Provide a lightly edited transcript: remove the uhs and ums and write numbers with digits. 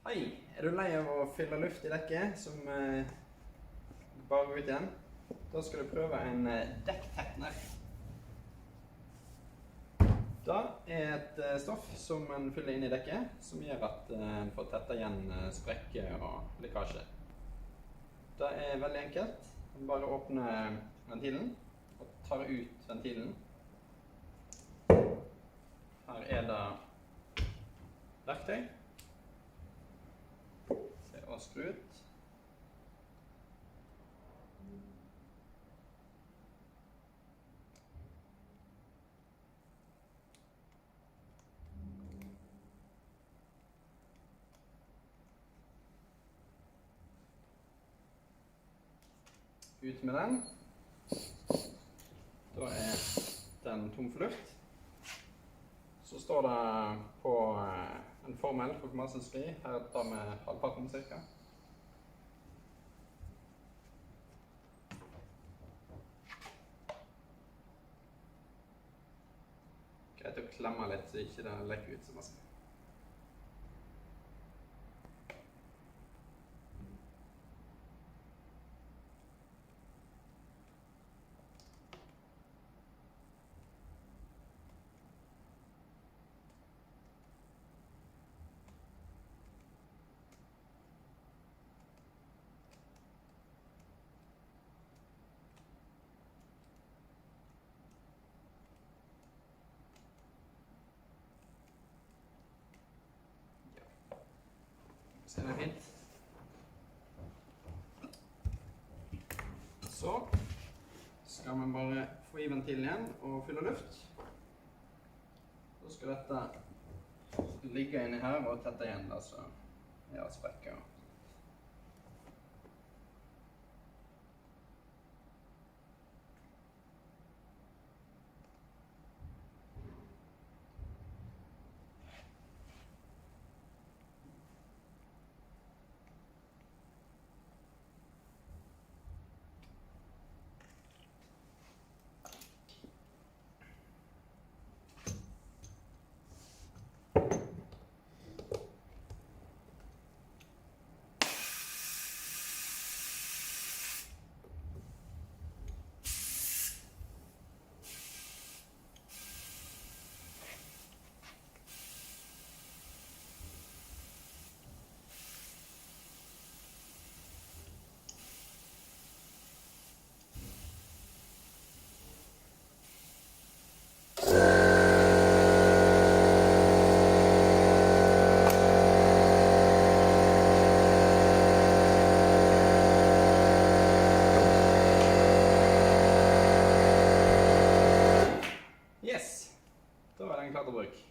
Hei, er du lei av å fylle luft i dekket som bare går ut igjen? Da skal du prøve en dekktetner. Da er et stoff som en fyller inn i dekket, som gjør at en får tettet igjen sprekker og lekkasje. Det er veldig enkelt. En bare åpner ventilen og tar ut ventilen. Her er det verktøy. Se og skru ut. Ut med den. Da er den tom for luft. Så står det på en formel for hvor masse skli. Her tar vi halvparten cirka. Greit å klemme litt så ikke det lekker ut så masse. Så det er fint. Så skal vi bare få i ventilen igjen og fylle luft. Så skal dette ligge inni her og tette igjen da, så ja, sprekker. Yes, da er den klar til bruk.